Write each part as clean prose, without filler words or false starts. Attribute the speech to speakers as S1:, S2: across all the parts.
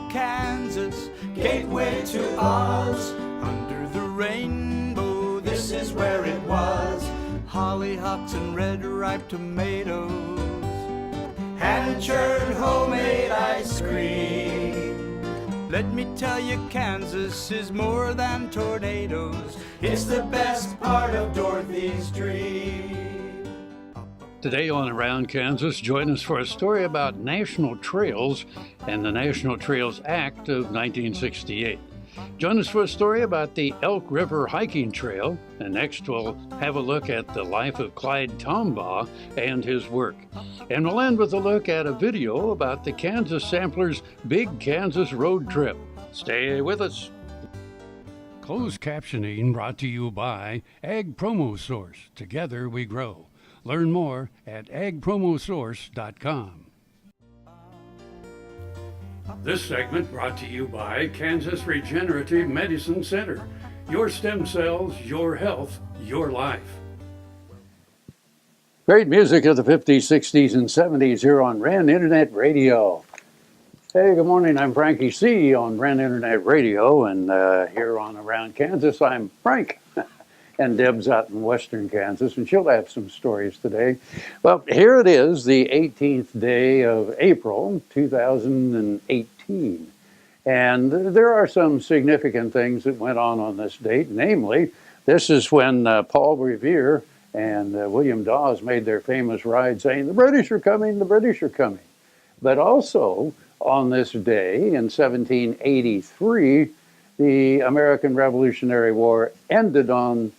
S1: Kansas, gateway to Oz. Under the rainbow, this is where it was. Hollyhocks and red ripe tomatoes, hand-churned homemade ice cream. Let me tell you, Kansas is more than tornadoes. It's the best part of Dorothy's dream.
S2: Today on Around Kansas, join us for a story about national trails and the National Trails Act of 1968. Join us for a story about the Elk River Hiking Trail, and next we'll have a look at the life of Clyde Tombaugh and his work. And we'll end with a look at a video about the Kansas Samplers' Big Kansas Road Trip. Stay with us. Closed captioning brought to you by Ag Promo Source. Together we grow. Learn more at agpromosource.com. This segment brought to you by Kansas Regenerative Medicine Center. Your stem cells, your health, your life. Great music of the 50s, 60s, and 70s here on Ren Internet Radio. Hey, good morning. I'm Frankie C. on Ren Internet Radio, and here on Around Kansas, I'm Frank. And Deb's out in western Kansas, and she'll have some stories today. Well, here it is, the 18th day of April, 2018. And there are some significant things that went on this date. Namely, this is when Paul Revere and William Dawes made their famous ride saying, "The British are coming, the British are coming." But also, on this day in 1783, the American Revolutionary War ended on,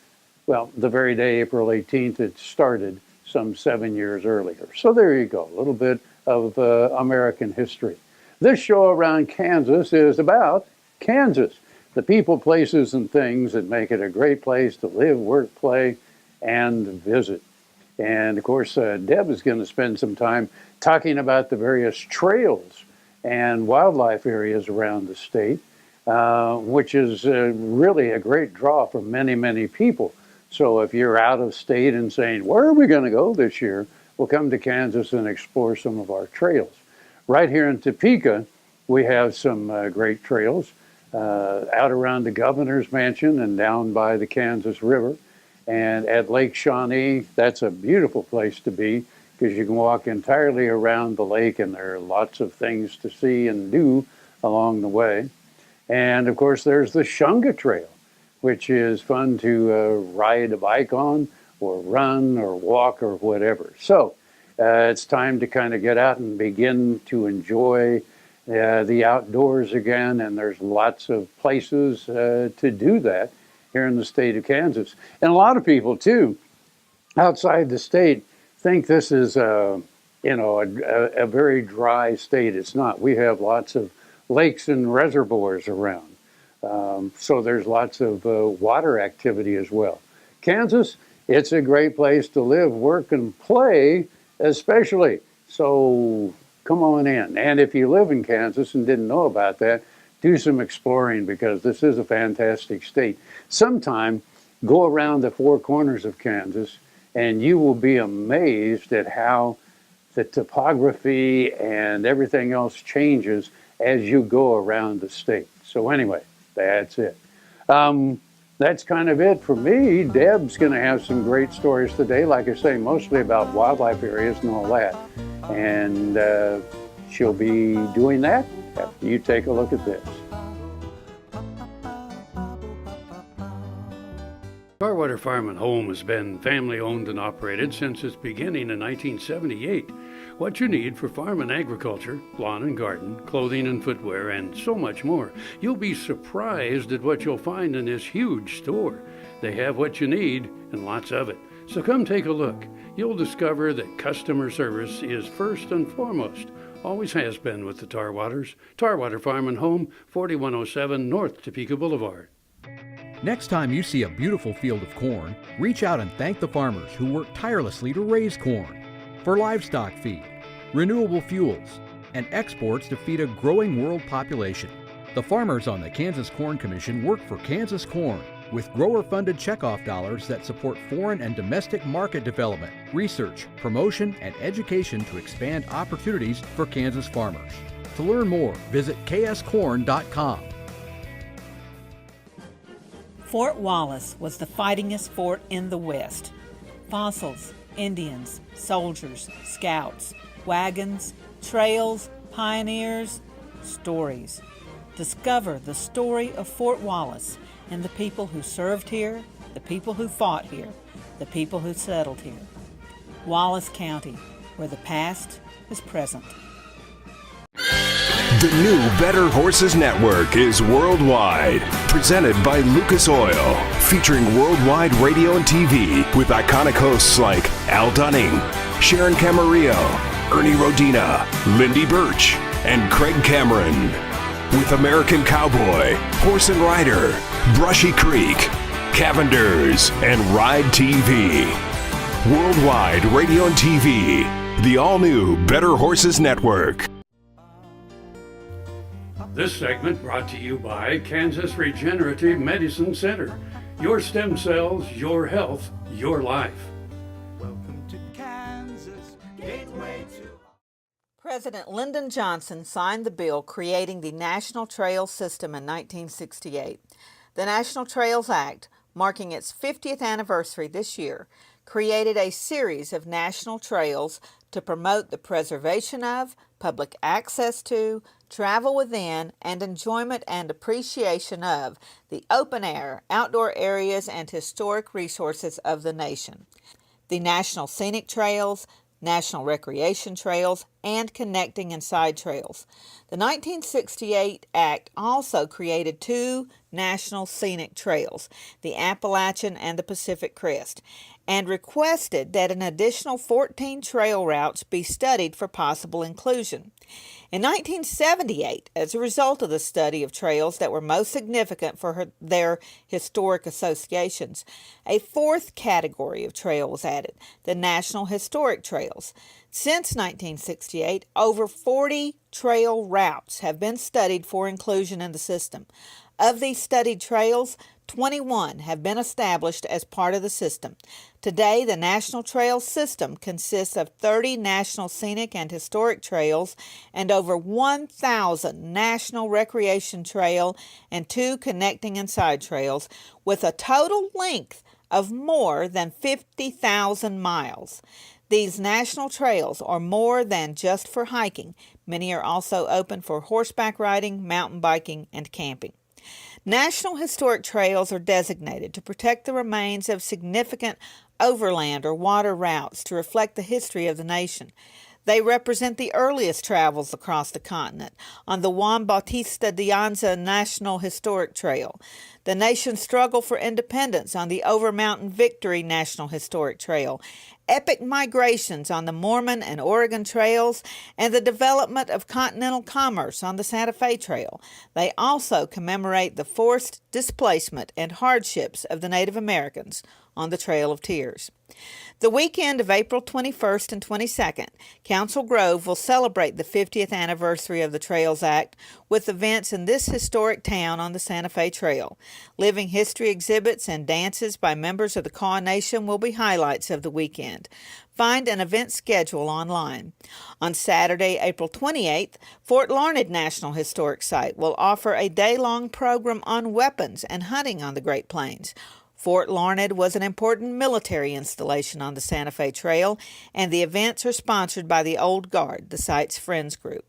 S2: well, the very day, April 18th, it started some 7 years earlier. So there you go, a little bit of American history. This show Around Kansas is about Kansas, the people, places, and things that make it a great place to live, work, play, and visit. And of course, Deb is going to spend some time talking about the various trails and wildlife areas around the state, which is really a great draw for many, many people. So if you're out of state and saying, where are we going to go this year? We'll come to Kansas and explore some of our trails. Right here in Topeka, we have some great trails out around the governor's mansion and down by the Kansas River. And at Lake Shawnee, that's a beautiful place to be because you can walk entirely around the lake and there are lots of things to see and do along the way. And of course, there's the Shunga Trail, which is fun to ride a bike on or run or walk or whatever. So it's time to kind of get out and begin to enjoy the outdoors again, and there's lots of places to do that here in the state of Kansas. And a lot of people, too, outside the state think this is a very dry state. It's not. We have lots of lakes and reservoirs around. So there's lots of water activity as well. Kansas, it's a great place to live, work, and play, especially. So come on in. And if you live in Kansas and didn't know about that, do some exploring because this is a fantastic state. Sometime go around the four corners of Kansas and you will be amazed at how the topography and everything else changes as you go around the state. So anyway, that's it. That's kind of it for me. Deb's going to have some great stories today, like I say, mostly about wildlife areas and all that. And she'll be doing that after you take a look at this. Tarwater Farm and Home has been family owned and operated since its beginning in 1978. What you need for farm and agriculture, lawn and garden, clothing and footwear, and so much more. You'll be surprised at what you'll find in this huge store. They have what you need and lots of it. So come take a look. You'll discover that customer service is first and foremost. Always has been with the Tarwaters. Tarwater Farm and Home, 4107 North Topeka Boulevard.
S3: Next time you see a beautiful field of corn, reach out and thank the farmers who work tirelessly to raise corn for livestock feed, renewable fuels, and exports to feed a growing world population. The farmers on the Kansas Corn Commission work for Kansas Corn with grower-funded checkoff dollars that support foreign and domestic market development, research, promotion, and education to expand opportunities for Kansas farmers. To learn more, visit kscorn.com.
S4: Fort Wallace was the fightingest fort in the West. Fossils, Indians, soldiers, scouts, wagons, trails, pioneers, stories. Discover the story of Fort Wallace and the people who served here, the people who fought here, the people who settled here. Wallace County, where the past is present.
S5: The new Better Horses Network is worldwide. Presented by Lucas Oil. Featuring worldwide radio and TV with iconic hosts like Al Dunning, Sharon Camarillo, Ernie Rodina, Lindy Birch, and Craig Cameron. With American Cowboy, Horse and Rider, Brushy Creek, Cavenders, and Ride TV. Worldwide radio and TV. The all-new Better Horses Network.
S2: This segment brought to you by Kansas Regenerative Medicine Center. Your stem cells, your health, your life.
S1: Welcome to Kansas, gateway to...
S4: President Lyndon Johnson signed the bill creating the National Trails System in 1968. The National Trails Act, marking its 50th anniversary this year, created a series of national trails to promote the preservation of, public access to, travel within, and enjoyment and appreciation of the open-air, outdoor areas and historic resources of the nation. The National Scenic Trails, National Recreation Trails, and Connecting and Side Trails. The 1968 Act also created two National Scenic Trails, the Appalachian and the Pacific Crest, and requested that an additional 14 trail routes be studied for possible inclusion. In 1978, as a result of the study of trails that were most significant for their historic associations, a fourth category of trail was added, the National Historic Trails. Since 1968, over 40 trail routes have been studied for inclusion in the system. Of these studied trails, 21 have been established as part of the system. Today, the National Trails System consists of 30 national scenic and historic trails and over 1,000 national recreation trail and 2 connecting and side trails, with a total length of more than 50,000 miles. These national trails are more than just for hiking. Many are also open for horseback riding, mountain biking, and camping. National Historic Trails are designated to protect the remains of significant overland or water routes to reflect the history of the nation. They represent the earliest travels across the continent on the Juan Bautista de Anza National Historic Trail, the nation's struggle for independence on the Over Mountain Victory National Historic Trail, epic migrations on the Mormon and Oregon Trails, and the development of continental commerce on the Santa Fe Trail. They also commemorate the forced displacement and hardships of the Native Americans on the Trail of Tears. The weekend of April 21st and 22nd, Council Grove will celebrate the 50th anniversary of the Trails Act with events in this historic town on the Santa Fe Trail. Living history exhibits and dances by members of the Kaw Nation will be highlights of the weekend. Find an event schedule online. On Saturday, April 28th, Fort Larned National Historic Site will offer a day-long program on weapons and hunting on the Great Plains. Fort Larned was an important military installation on the Santa Fe Trail, and the events are sponsored by the Old Guard, the site's Friends group.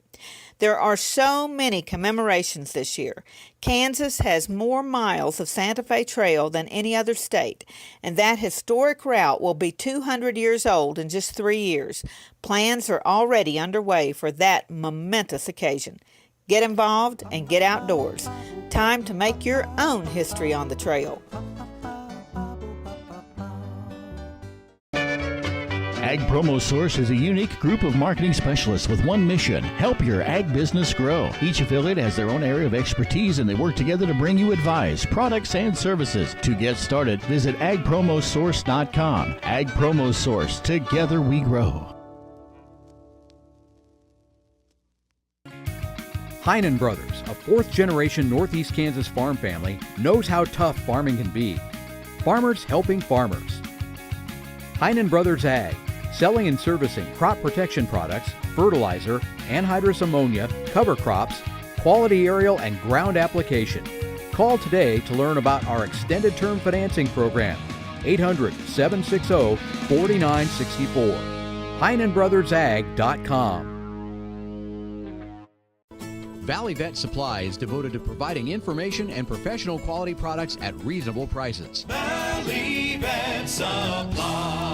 S4: There are so many commemorations this year. Kansas has more miles of Santa Fe Trail than any other state, and that historic route will be 200 years old in just 3 years. Plans are already underway for that momentous occasion. Get involved and get outdoors. Time to make your own history on the trail.
S6: Ag Promo Source is a unique group of marketing specialists with one mission: help your ag business grow. Each affiliate has their own area of expertise, and they work together to bring you advice, products, and services. To get started, visit agpromosource.com. Ag Promo Source. Together we grow.
S3: Heinen Brothers, a fourth-generation Northeast Kansas farm family, knows how tough farming can be. Farmers helping farmers. Heinen Brothers Ag, selling and servicing crop protection products, fertilizer, anhydrous ammonia, cover crops, quality aerial and ground application. Call today to learn about our extended term financing program. 800-760-4964. HeinenBrothersAg.com.
S7: Valley Vet Supply is devoted to providing information and professional quality products at reasonable prices.
S1: Valley Vet Supply.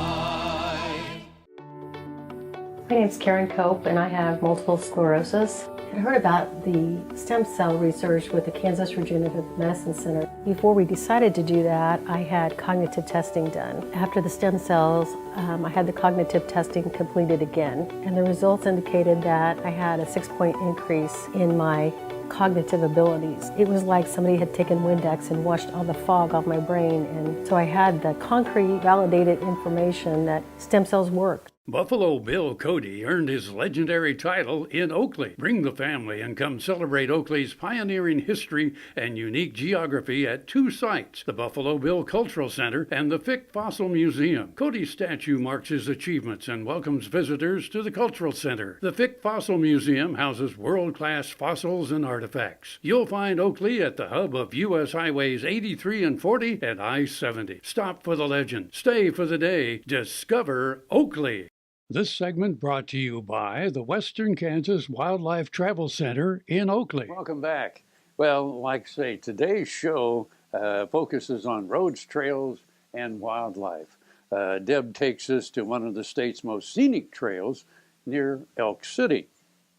S8: My name's Karen Cope and I have multiple sclerosis. I heard about the stem cell research with the Kansas Regenerative Medicine Center. Before we decided to do that, I had cognitive testing done. After the stem cells, I had the cognitive testing completed again, and the results indicated that I had a 6-point increase in my cognitive abilities. It was like somebody had taken Windex and washed all the fog off my brain, and so I had the concrete, validated information that stem cells work.
S2: Buffalo Bill Cody earned his legendary title in Oakley. Bring the family and come celebrate Oakley's pioneering history and unique geography at two sites, the Buffalo Bill Cultural Center and the Fick Fossil Museum. Cody's statue marks his achievements and welcomes visitors to the Cultural Center. The Fick Fossil Museum houses world-class fossils and artifacts. You'll find Oakley at the hub of U.S. Highways 83 and 40 and I-70. Stop for the legend. Stay for the day. Discover Oakley. This segment brought to you by the Western Kansas Wildlife Travel Center in Oakley. Welcome back. Well, like I say, today's show focuses on roads, trails, and wildlife. Deb takes us to one of the state's most scenic trails near Elk City.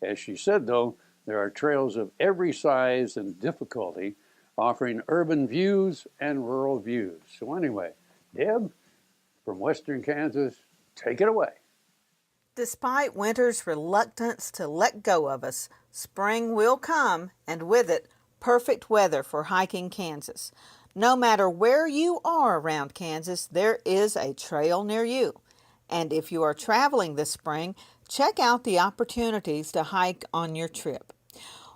S2: As she said, though, there are trails of every size and difficulty, offering urban views and rural views. So anyway, Deb, from Western Kansas, take it away.
S4: Despite winter's reluctance to let go of us, spring will come, and with it, perfect weather for hiking Kansas. No matter where you are around Kansas, there is a trail near you. And if you are traveling this spring, check out the opportunities to hike on your trip.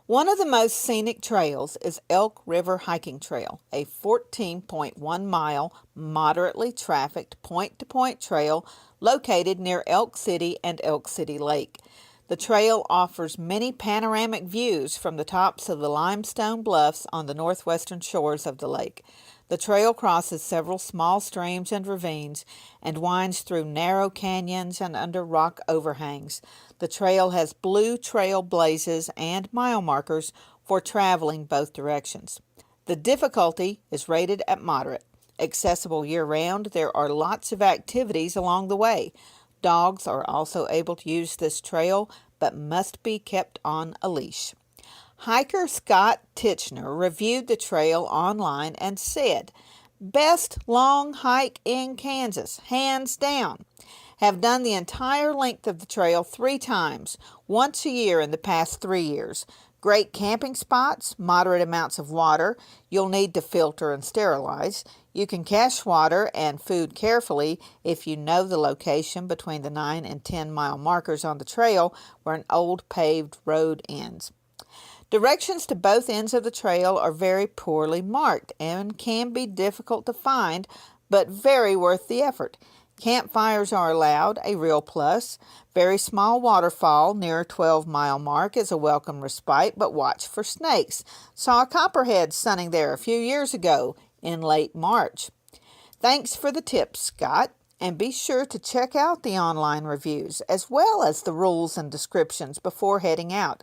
S4: One of the most scenic trails is Elk River Hiking Trail, a 14.1-mile, moderately trafficked point-to-point trail located near Elk City and Elk City Lake. The trail offers many panoramic views from the tops of the limestone bluffs on the northwestern shores of the lake. The trail crosses several small streams and ravines and winds through narrow canyons and under rock overhangs. The trail has blue trail blazes and mile markers for traveling both directions. The difficulty is rated at moderate. Accessible year-round, there are lots of activities along the way. Dogs are also able to use this trail, but must be kept on a leash. Hiker Scott Titchener reviewed the trail online and said, "Best long hike in Kansas, hands down. Have done the entire length of the trail 3 times, once a year in the past 3 years. Great camping spots, moderate amounts of water. You'll need to filter and sterilize. You can cache water and food carefully if you know the location between the 9 and 10 mile markers on the trail where an old paved road ends. Directions to both ends of the trail are very poorly marked and can be difficult to find, but very worth the effort. Campfires are allowed, a real plus. Very small waterfall near a 12-mile mark is a welcome respite, but watch for snakes. Saw a copperhead sunning there a few years ago in late March. Thanks for the tips, Scott, and be sure to check out the online reviews as well as the rules and descriptions before heading out.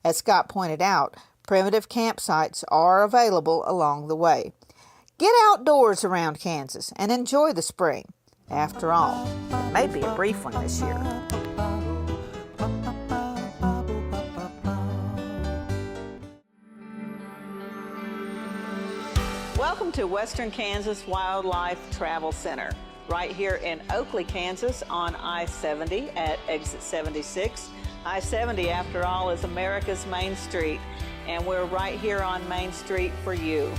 S4: As Scott pointed out, primitive campsites are available along the way. Get outdoors around Kansas and enjoy the spring. After all, it may be a brief one this year. Welcome to Western Kansas Wildlife Travel Center, right here in Oakley, Kansas on I-70 at exit 76. I-70, after all, is America's Main Street, and we're right here on Main Street for you.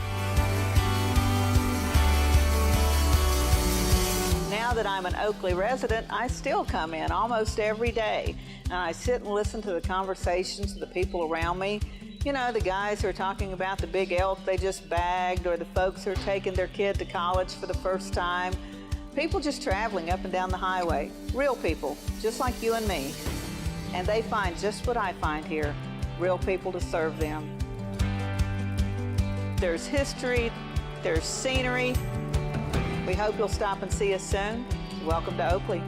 S4: Now that I'm an Oakley resident, I still come in almost every day, and I sit and listen to the conversations of the people around me. You know, the guys who are talking about the big elk they just bagged, or the folks who are taking their kid to college for the first time. People just traveling up and down the highway. Real people, just like you and me. And they find just what I find here, real people to serve them. There's history, there's scenery. We hope you'll stop and see us soon. Welcome to Oakley.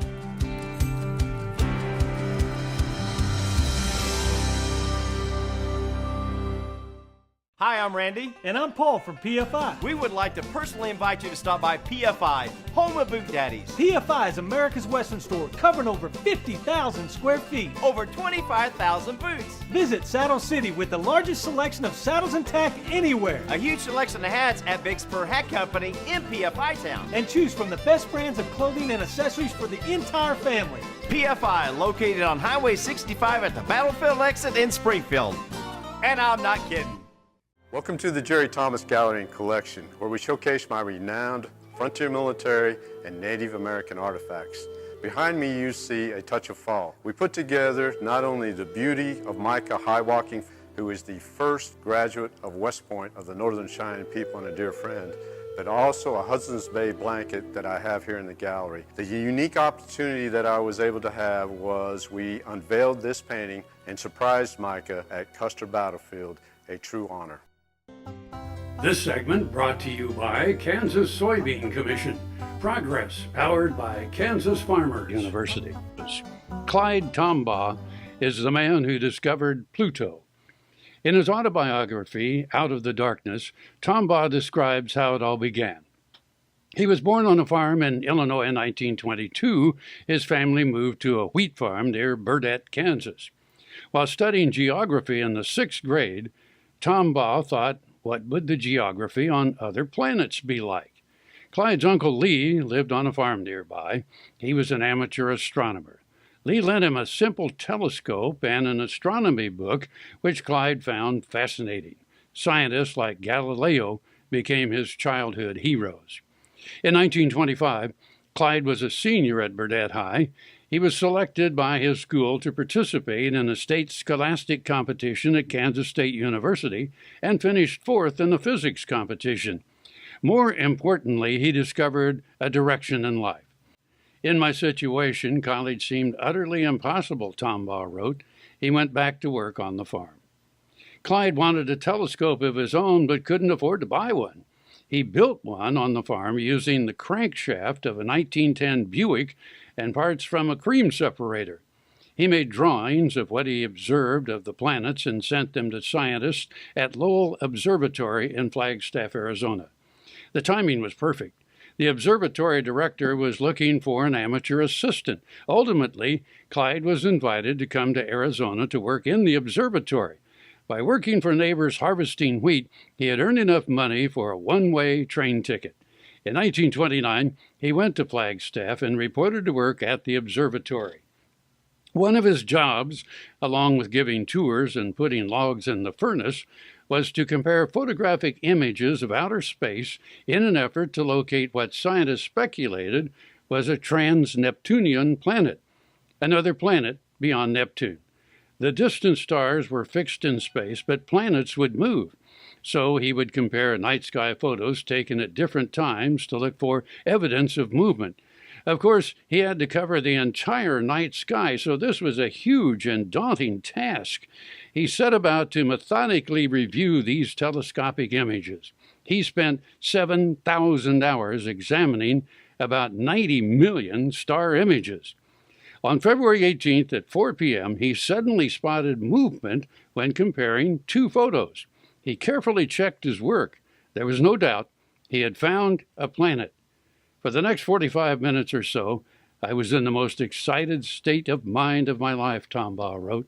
S9: Hi, I'm Randy.
S10: And I'm Paul from PFI.
S9: We would like to personally invite you to stop by PFI, home of Boot Daddies.
S10: PFI is America's Western store, covering over 50,000 square feet.
S9: Over 25,000 boots.
S10: Visit Saddle City with the largest selection of saddles and tack anywhere.
S9: A huge selection of hats at Big Spur Hat Company in PFI Town.
S10: And choose from the best brands of clothing and accessories for the entire family.
S9: PFI, located on Highway 65 at the Battlefield exit in Springfield. And I'm not kidding.
S11: Welcome to the Jerry Thomas Gallery and Collection, where we showcase my renowned frontier military and Native American artifacts. Behind me you see a touch of fall. We put together not only the beauty of Micah Highwalking, who is the first graduate of West Point of the Northern Cheyenne people and a dear friend, but also a Hudson's Bay blanket that I have here in the gallery. The unique opportunity that I was able to have was we unveiled this painting and surprised Micah at Custer Battlefield, a true honor.
S2: This segment brought to you by Kansas Soybean Commission. Progress powered by Kansas Farmers University. Clyde Tombaugh is the man who discovered Pluto. In his autobiography, Out of the Darkness, Tombaugh describes how it all began. He was born on a farm in Illinois in 1922. His family moved to a wheat farm near Burdett, Kansas. While studying geography in the 6th grade, Tombaugh thought, what would the geography on other planets be like? Clyde's uncle Lee lived on a farm nearby. He was an amateur astronomer. Lee lent him a simple telescope and an astronomy book, which Clyde found fascinating. Scientists like Galileo became his childhood heroes. In 1925, Clyde was a senior at Burdett High. He was selected by his school to participate in a state scholastic competition at Kansas State University and finished 4th in the physics competition. More importantly, he discovered a direction in life. In my situation, college seemed utterly impossible, Tombaugh wrote. He went back to work on the farm. Clyde wanted a telescope of his own but couldn't afford to buy one. He built one on the farm using the crankshaft of a 1910 Buick and parts from a cream separator. He made drawings of what he observed of the planets and sent them to scientists at Lowell Observatory in Flagstaff, Arizona. The timing was perfect. The observatory director was looking for an amateur assistant. Ultimately, Clyde was invited to come to Arizona to work in the observatory. By working for neighbors harvesting wheat, he had earned enough money for a one-way train ticket. In 1929, he went to Flagstaff and reported to work at the observatory. One of his jobs, along with giving tours and putting logs in the furnace, was to compare photographic images of outer space in an effort to locate what scientists speculated was a trans-Neptunian planet, another planet beyond Neptune. The distant stars were fixed in space, but planets would move. So he would compare night sky photos taken at different times to look for evidence of movement. Of course, he had to cover the entire night sky, so this was a huge and daunting task. He set about to methodically review these telescopic images. He spent 7,000 hours examining about 90 million star images. On February 18th at 4 p.m., he suddenly spotted movement when comparing two photos. He carefully checked his work. There was no doubt he had found a planet. For the next 45 minutes or so, I was in the most excited state of mind of my life, Tombaugh wrote.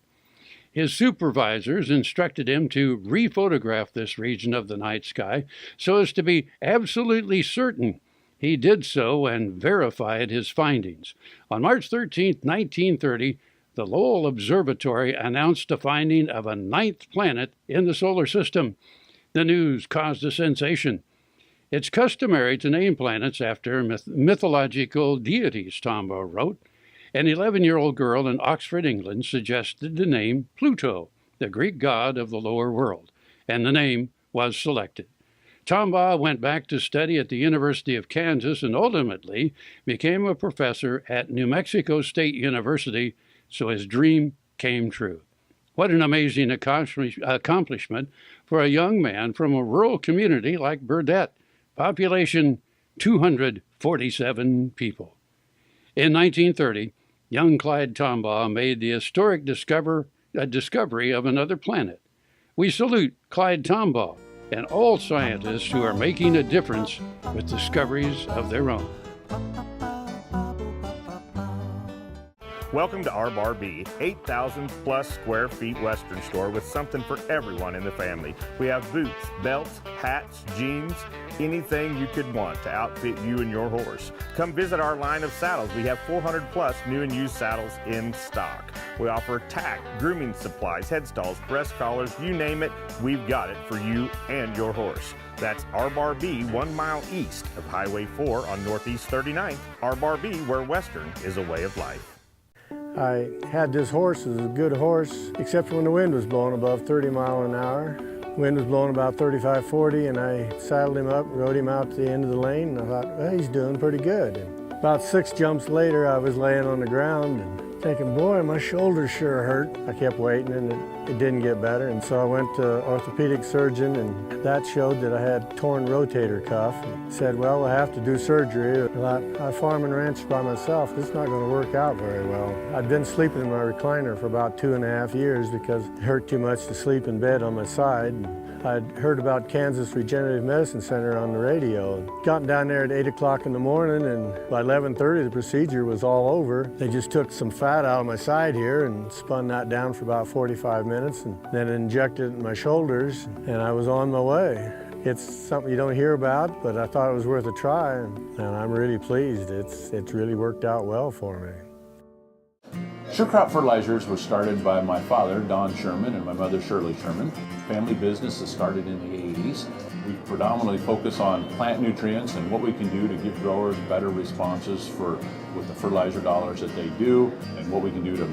S2: His supervisors instructed him to rephotograph this region of the night sky so as to be absolutely certain. He did so and verified his findings. On March 13, 1930, the Lowell Observatory announced a finding of a ninth planet in the solar system. The news caused a sensation. It's customary to name planets after mythological deities, Tombaugh wrote. An 11-year-old girl in Oxford, England, suggested the name Pluto, the Greek god of the lower world, and the name was selected. Tombaugh went back to study at the University of Kansas and ultimately became a professor at New Mexico State University, so his dream came true. What an amazing accomplishment for a young man from a rural community like Burdett, population 247 people. In 1930, young Clyde Tombaugh made the historic discovery of another planet. We salute Clyde Tombaugh and all scientists who are making a difference with discoveries of their own.
S12: Welcome to our Bar B, 8,000 plus square feet Western store with something for everyone in the family. We have boots, belts, hats, jeans, anything you could want to outfit you and your horse. Come visit our line of saddles. We have 400 plus new and used saddles in stock. We offer tack, grooming supplies, headstalls, breast collars, you name it, we've got it for you and your horse. That's our Bar B, 1 mile east of Highway 4 on Northeast 39th. Our Bar B, where Western is a way of life.
S13: I had this horse, it was a good horse, except when the wind was blowing above 30 miles an hour. The wind was blowing about 35, 40, and I saddled him up, rode him out to the end of the lane, and I thought, well, he's doing pretty good. And about 6 jumps later, I was laying on the ground and thinking, boy, my shoulder sure hurt. I kept waiting, and it didn't get better, and so I went to orthopedic surgeon, and that showed that I had torn rotator cuff. He said, well, we'll have to do surgery. I farm and ranch by myself. This is not going to work out very well. I'd been sleeping in my recliner for about 2.5 years because it hurt too much to sleep in bed on my side. I'd heard about Kansas Regenerative Medicine Center on the radio. Gotten down there at 8 o'clock in the morning, and by 11:30 the procedure was all over. They just took some fat out of my side here and spun that down for about 45 minutes and then injected it in my shoulders, and I was on my way. It's something you don't hear about, but I thought it was worth a try, and I'm really pleased. It's really worked out well for me.
S14: Sure Crop Fertilizers was started by my father, Don Sherman, and my mother, Shirley Sherman. Family business that started in the 80s. We predominantly focus on plant nutrients and what we can do to give growers better responses with the fertilizer dollars that they do, and what we can do to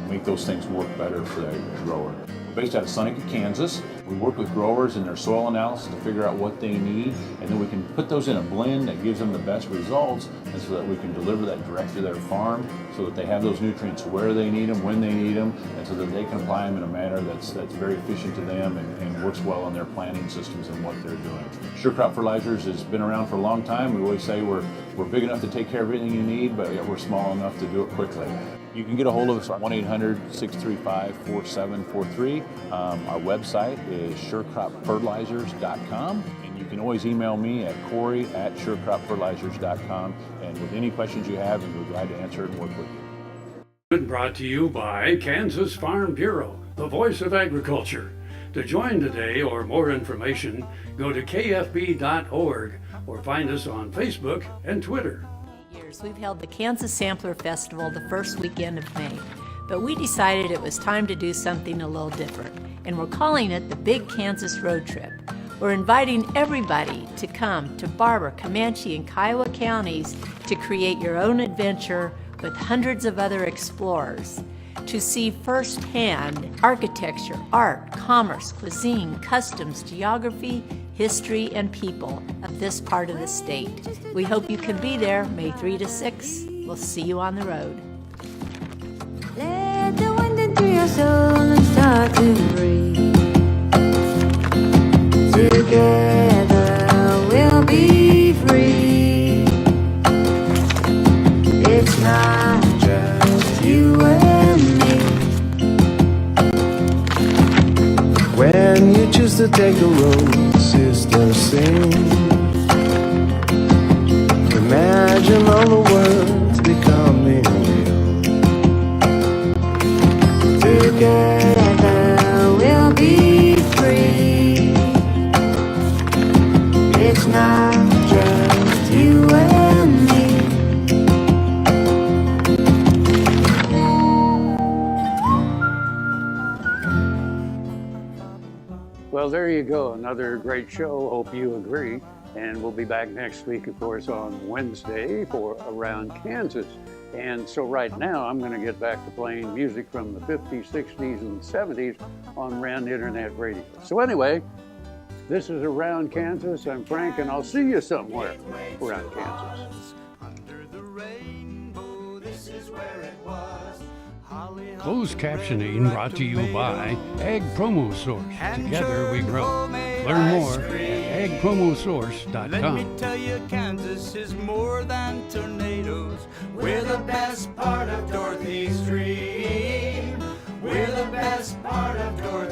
S14: make those things work better for the grower. We're based out of Seneca, Kansas. We work with growers in their soil analysis to figure out what they need, and then we can put those in a blend that gives them the best results, and so that we can deliver that direct to their farm so that they have those nutrients where they need them, when they need them, and so that they can apply them in a manner that's very efficient to them and works well in their planting systems and what they're doing. Sure Crop Fertilizers has been around for a long time. We always say we're big enough to take care of everything you need, but yet we're small enough to do it quickly. You can get a hold of us at 1-800-635-4743. Our website is surecropfertilizers.com, and you can always email me at Corey@surecropfertilizers.com, and with any questions you have, we'll be glad to answer it and work with you.
S2: Brought to you by Kansas Farm Bureau, the voice of agriculture. To join today or more information, go to kfb.org or find us on Facebook and Twitter.
S15: We've held the Kansas Sampler Festival the first weekend of May, but we decided it was time to do something a little different, and we're calling it the Big Kansas Road Trip. We're inviting everybody to come to Barber, Comanche, and Kiowa counties to create your own adventure with hundreds of other explorers, to see firsthand architecture, art, commerce, cuisine, customs, geography, history, and people of this part of the state. We hope you can be there May 3 to 6. We'll see you on the road.
S16: Let the wind into your soul and start to breathe. Together we'll be free. It's not just you and me.
S17: When you choose to take the road, sister, sing. Imagine all the words becoming real.
S16: Together we'll be free. It's not just you and me.
S2: Well, there you go. Another great show. Hope you agree. And we'll be back next week, of course, on Wednesday for Around Kansas. And so right now, I'm going to get back to playing music from the 50s, 60s, and 70s on Rand Internet Radio. So anyway, This is Around Kansas. I'm Frank, and I'll see you somewhere around Kansas.
S1: Under the rainbow, this is where it was.
S18: Closed captioning brought to you by Ag Promo Source. Together we grow. Learn more at agpromosource.com.
S1: Let me tell you, Kansas is more than tornadoes. We're the best part of Dorothy's dream. We're the best part of Dorothy's